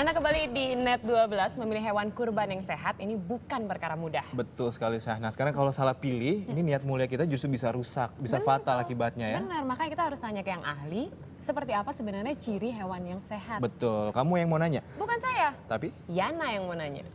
Anda kembali di Net 12, memilih hewan kurban yang sehat ini bukan perkara mudah. Betul sekali, Syahnas. Karena kalau salah pilih, ini niat mulia kita justru bisa rusak, bisa fatal akibatnya ya. Benar, makanya kita harus tanya ke yang ahli, seperti apa sebenarnya ciri hewan yang sehat. Betul, kamu yang mau nanya? Bukan saya, Tapi? Yana yang mau nanya.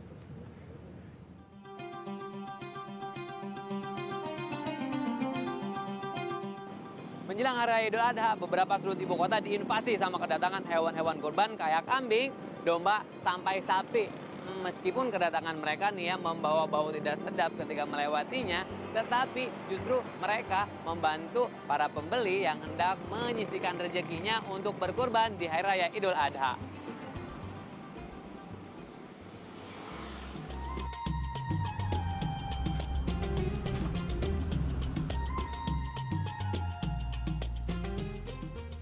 Menjelang Hari Raya Idul Adha, beberapa sudut ibu kota diinvasi sama kedatangan hewan-hewan kurban kayak kambing, domba, sampai sapi. Meskipun kedatangan mereka nih ya membawa bau tidak sedap ketika melewatinya, tetapi justru mereka membantu para pembeli yang hendak menyisihkan rezekinya untuk berkurban di Hari Raya Idul Adha.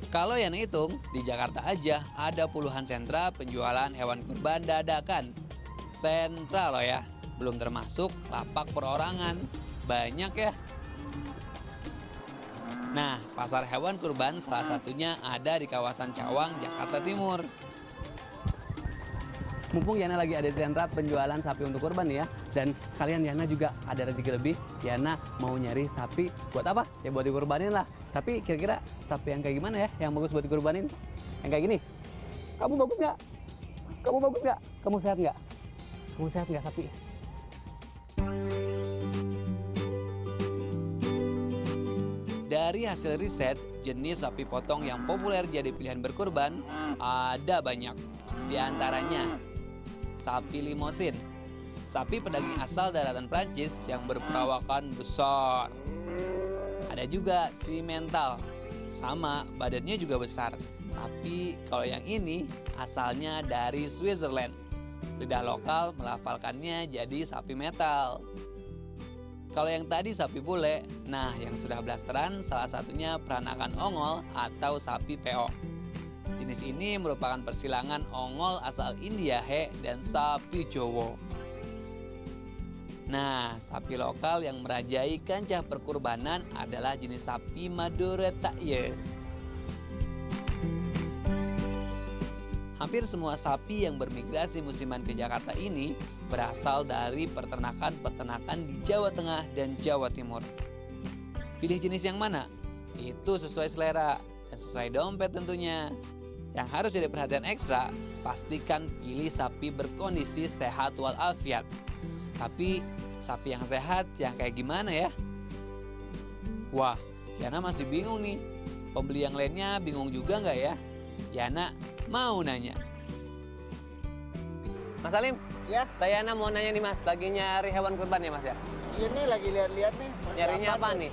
Kalau yang hitung, di Jakarta aja ada puluhan sentra penjualan hewan kurban dadakan. Sentra loh ya, belum termasuk lapak perorangan. Banyak ya. Nah, pasar hewan kurban salah satunya ada di kawasan Cawang, Jakarta Timur. Mumpung Yana lagi ada di sentra penjualan sapi untuk kurban ya, dan sekalian Yana juga ada rezeki lebih, Yana mau nyari sapi buat apa? Ya buat dikurbanin lah. Tapi kira-kira sapi yang kayak gimana ya, yang bagus buat dikurbanin? Yang kayak gini? Kamu bagus nggak? Kamu bagus nggak? Kamu sehat nggak? Kamu sehat nggak sapi? Dari hasil riset, jenis sapi potong yang populer jadi pilihan berkurban ada banyak. Di antaranya sapi limosin, sapi pedaging asal daratan Prancis yang berperawakan besar. Ada juga simental, sama badannya juga besar. Tapi kalau yang ini asalnya dari Switzerland. Lidah lokal melafalkannya jadi sapi metal. Kalau yang tadi sapi bule, nah yang sudah blasteran salah satunya peranakan ongol atau sapi PO. Jenis ini merupakan persilangan ongol asal India dan sapi Jowo. Nah, sapi lokal yang merajai kancah perkurbanan adalah jenis sapi Madura Takye. Hampir semua sapi yang bermigrasi musiman ke Jakarta ini berasal dari peternakan-peternakan di Jawa Tengah dan Jawa Timur. Pilih jenis yang mana? Itu sesuai selera dan sesuai dompet tentunya. Yang harus jadi perhatian ekstra, pastikan pilih sapi berkondisi sehat walafiat. Tapi sapi yang sehat yang kayak gimana ya? Wah, Yana masih bingung nih. Pembeli yang lainnya bingung juga nggak ya? Yana mau nanya. Mas Salim, Ya, saya Yana mau nanya nih Mas, lagi nyari hewan kurban ya Mas ya? ini lagi lihat-lihat nih. Nyarinya persiapan apa nih. nih?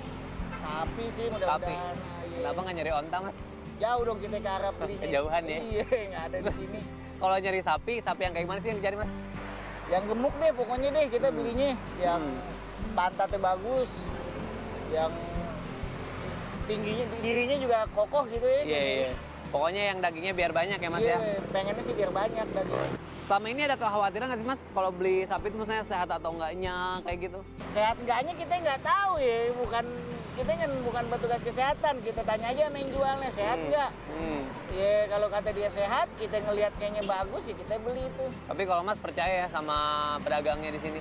Sapi sih Sapi. mudah-mudahan. Iya. Kenapa nggak nyari onta Mas? Jauh dong kita ke arah belinya. Kejauhan ya? Iya, nggak ada di sini. Kalau nyari sapi yang kayak gimana sih yang dicari Mas? Yang gemuk deh pokoknya deh kita belinya. Yang pantatnya bagus. Yang tingginya, dirinya juga kokoh gitu ya. Iya, iya. Pokoknya yang dagingnya biar banyak ya Mas Iya, ya? pengennya sih biar banyak dagingnya. Selama ini ada kekhawatiran nggak sih Mas kalau beli sapi itu maksudnya sehat atau enggaknya kayak gitu? Sehat enggaknya kita nggak tahu ya, kita kan bukan petugas kesehatan, kita tanya aja sama yang jualnya sehat nggak. Ya kalau kata dia sehat, kita ngelihat kayaknya bagus ya kita beli itu. Tapi kalau Mas percaya ya sama pedagangnya di sini?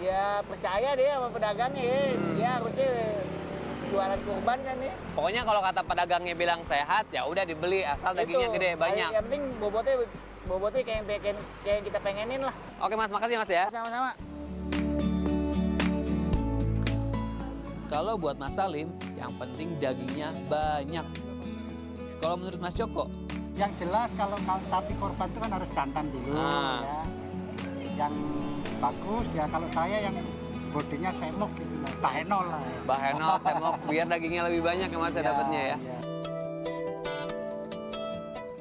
Ya percaya deh sama pedagangnya ya, dia harusnya jualan kurban kan ya. Pokoknya kalau kata pedagangnya bilang sehat ya udah dibeli asal dagingnya Itu, gede banyak. Yang penting bobotnya kayak yang kita pengenin lah. Oke Mas, makasih Mas ya. Sama-sama. Kalau buat Mas Salim, yang penting dagingnya banyak. Kalau menurut Mas Joko? Yang jelas kalau sapi korban itu kan harus jantan dulu ya. Yang bagus ya kalau saya yang bodinya semok gitu lah, bahenol lah. Ya. Bahenol, semok, biar dagingnya lebih banyak ya Mas ya dapatnya ya. Iya.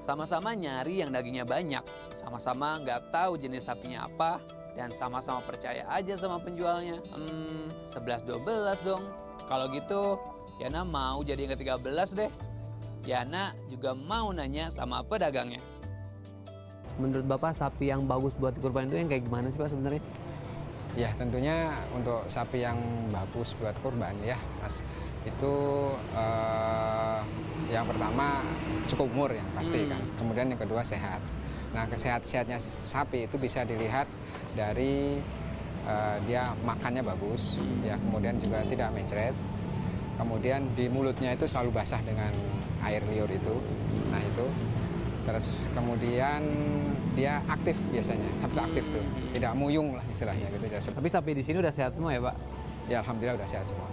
Sama-sama nyari yang dagingnya banyak, sama-sama nggak tahu jenis sapinya apa, dan sama-sama percaya aja sama penjualnya. 11-12 dong. Kalau gitu, Yana mau jadi yang ke-13 deh. Yana juga mau nanya sama pedagangnya. Menurut Bapak sapi yang bagus buat kurban itu yang kayak gimana sih Pak sebenarnya? Ya tentunya untuk sapi yang bagus buat kurban ya Mas, itu yang pertama cukup umur ya pasti kan, kemudian yang kedua sehat. Nah, sehatnya sapi itu bisa dilihat dari dia makannya bagus, ya, kemudian juga tidak mencret. Kemudian di mulutnya itu selalu basah dengan air liur itu. Nah, itu. Terus kemudian dia aktif biasanya, sapi aktif tuh. Tidak muyung lah istilahnya gitu. Tapi sapi di sini udah sehat semua ya, Pak? Ya, alhamdulillah udah sehat semua.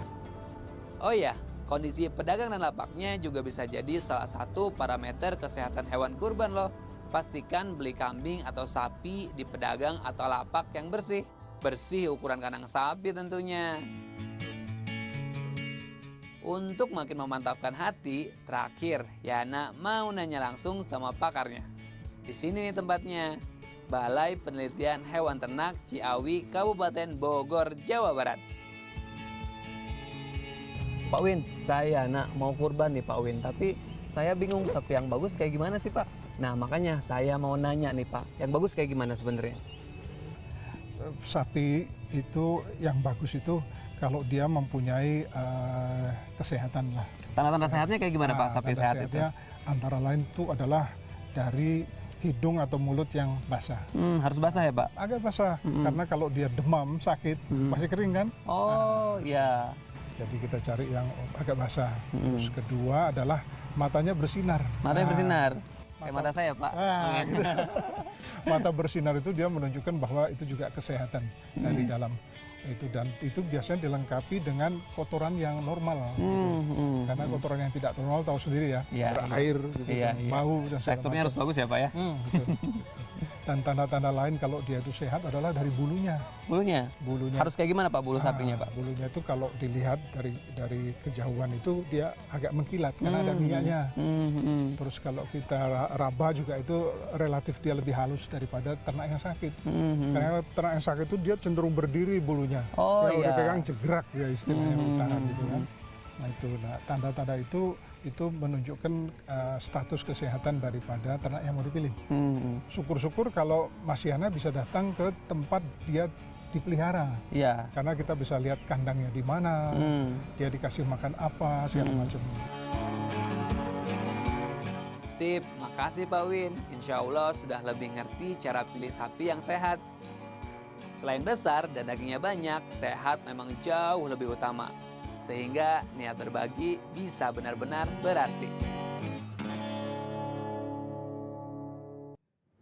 Oh iya, kondisi pedagang dan lapaknya juga bisa jadi salah satu parameter kesehatan hewan kurban loh. Pastikan beli kambing atau sapi di pedagang atau lapak yang bersih. Bersih ukuran kandang sapi tentunya. Untuk makin memantapkan hati, terakhir Yana mau nanya langsung sama pakarnya. Di sini nih tempatnya, Balai Penelitian Hewan Ternak Ciawi, Kabupaten Bogor, Jawa Barat. Pak Win, saya mau kurban nih Pak Win, tapi saya bingung sapi yang bagus kayak gimana sih Pak? Nah makanya saya mau nanya nih Pak, yang bagus kayak gimana sebenarnya? Sapi itu yang bagus itu kalau dia mempunyai kesehatan lah. Tanda-tanda sehatnya kayak gimana Pak sapi tanda sehat itu? sehatnya antara lain itu adalah dari hidung atau mulut yang basah. Harus basah ya Pak? Agak basah, karena kalau dia demam, sakit, masih kering kan? Oh iya. Jadi kita cari yang agak basah. Terus kedua adalah matanya bersinar. Matanya bersinar? Kayak mata mata saya Pak? Gitu. Mata bersinar itu dia menunjukkan bahwa itu juga kesehatan dari dalam itu, dan itu biasanya dilengkapi dengan kotoran yang normal karena kotoran yang tidak normal tahu sendiri ya, berair gitu, bau dan segala teksturnya harus bagus ya Pak ya. Betul. Dan tanda-tanda lain kalau dia itu sehat adalah dari bulunya. Bulunya harus kayak gimana Pak bulu sapinya Pak? Bulunya itu kalau dilihat dari kejauhan itu dia agak mengkilat karena ada minyaknya. Terus kalau kita raba juga itu relatif dia lebih halus daripada ternak yang sakit. Karena ternak yang sakit itu dia cenderung berdiri bulunya. Oh dia iya. udah pegang jegrak ya istilahnya tangan gitu kan. Nah itu, tanda-tanda itu menunjukkan status kesehatan daripada ternak yang mau dipilih. Syukur-syukur kalau Mas Yana bisa datang ke tempat dia dipelihara. Iya. Karena kita bisa lihat kandangnya di mana, dia dikasih makan apa, segala macam. Sip, makasih Pak Win. Insya Allah sudah lebih ngerti cara pilih sapi yang sehat. Selain besar dan dagingnya banyak, sehat memang jauh lebih utama. Sehingga niat berbagi bisa benar-benar berarti.